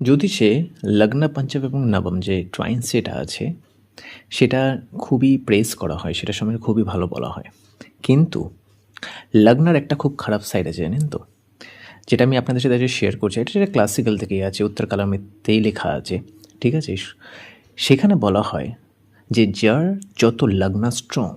জ্যোতিষে লগ্ন পঞ্চম এবং নবম যে ট্রাইন্সেটা আছে সেটা খুবই প্রেস করা হয়, সেটা সময় খুবই ভালো বলা হয়। কিন্তু লগ্নের একটা খুব খারাপ সাইড আছে, জানেন তো? যেটা আমি আপনাদের সাথে আজকে শেয়ার করছি, এটা সেটা ক্লাসিক্যাল থেকেই আছে, উত্তর কালামেতেই লেখা আছে, ঠিক আছে? সেখানে বলা হয় যে যার যত লগ্ন স্ট্রং,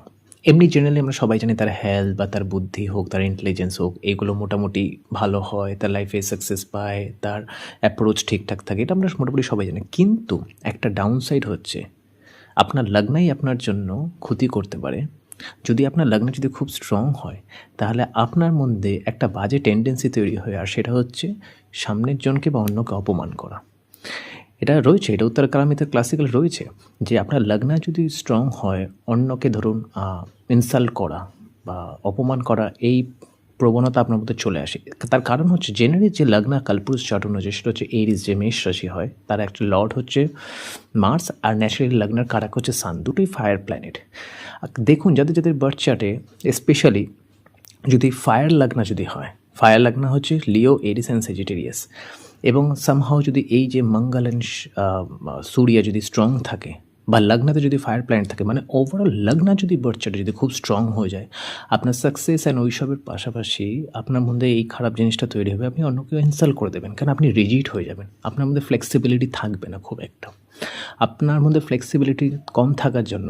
এমনি জেনারেলি আমরা সবাই জানি তার হেলথ বা তার বুদ্ধি হোক, তার ইন্টেলিজেন্স হোক, এগুলো মোটামুটি ভালো হয়, তার লাইফে সাকসেস পায়, তার অ্যাপ্রোচ ঠিকঠাক থাকে, এটা আমরা মোটামুটি সবাই জানি। কিন্তু একটা ডাউন সাইড হচ্ছে আপনার লগ্নই আপনার জন্য ক্ষতি করতে পারে। যদি আপনার লগ্ন যদি খুব স্ট্রং হয়, তাহলে আপনার মধ্যে একটা বাজে টেন্ডেন্সি তৈরি হয়, আর সেটা হচ্ছে সামনের জনকে বা অন্যকে অপমান করা। এটা রয়েছে, এটা উত্তর কালামিতে ক্লাসিক্যাল রয়েছে যে আপনার লগ্ন যদি স্ট্রং হয়, অন্যকে ধরুন ইনসাল্ট করা বা অপমান করা, এই প্রবণতা আপনার মধ্যে চলে আসে। তার কারণ হচ্ছে জেনারেলি যে লগ্ন কালপুরুষ চার্ট অনুযায়ী সেটা হচ্ছে এরিস, যে মেষ রাশি হয়, তার একটা লর্ড হচ্ছে মার্স, আর ন্যাচারালি লগ্নের কারক হচ্ছে সান, দুটোই ফায়ার প্ল্যানেট। দেখুন যাদের যাদের বার্থ চার্টে স্পেশালি যদি ফায়ার লগ্ন যদি হয়, ফায়ার লগ্ন হচ্ছে লিও, এরিস অ্যান্ড সেজিটেরিয়াস, এবং সামহাও যদি এই যে মঙ্গল অ্যান্ড সূর্য যদি স্ট্রং থাকে বা লগ্নতে যদি ফায়ার প্ল্যানেট থাকে, মানে ওভারঅল লগ্ন যদি বার্থ চার্টে যদি খুব স্ট্রং হয়ে যায়, আপনার সাকসেস অ্যান্ড ওইসবের পাশাপাশি আপনার মধ্যে এই খারাপ জিনিসটা তৈরি হবে, আপনি অন্যকে ইনসাল্ট করে দেবেন, কারণ আপনি রিজিড হয়ে যাবেন, আপনার মধ্যে ফ্লেক্সিবিলিটি থাকবে না খুব একটা। আপনার মধ্যে ফ্লেক্সিবিলিটি কম থাকার জন্য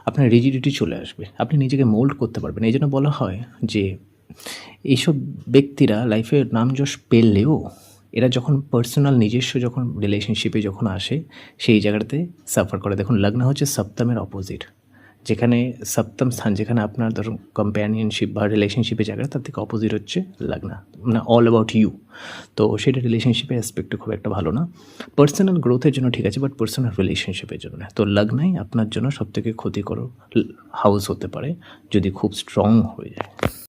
আপনার রিজিডিটি চলে আসবে, আপনি নিজেকে মোল্ড করতে পারবেন। এই জন্য বলা হয় যে এইসব ব্যক্তিরা লাইফে নাম যশ পেলেও এরা যখন পার্সোনাল নিজস্ব যখন রিলেশনশিপে যখন আসে, সেই জায়গাটাতে সাফার করে। দেখুন লগ্ন হচ্ছে সপ্তমের অপোজিট, যেখানে সপ্তম স্থান, যেখানে আপনার ধরুন কম্প্যানিয়নশিপ বা রিলেশনশিপের জায়গাটা, তার থেকে অপোজিট হচ্ছে লগ্ন, মানে অল অ্যাবাউট ইউ। তো সেটা রিলেশনশিপের অ্যাসপেক্টে খুব একটা ভালো না। পার্সোনাল গ্রোথের জন্য ঠিক আছে, বাট পার্সোনাল রিলেশনশিপের জন্য না। তো লগ্নই আপনার জন্য সবথেকে ক্ষতিকর হাউস হতে পারে যদি খুব স্ট্রং হয়ে যায়।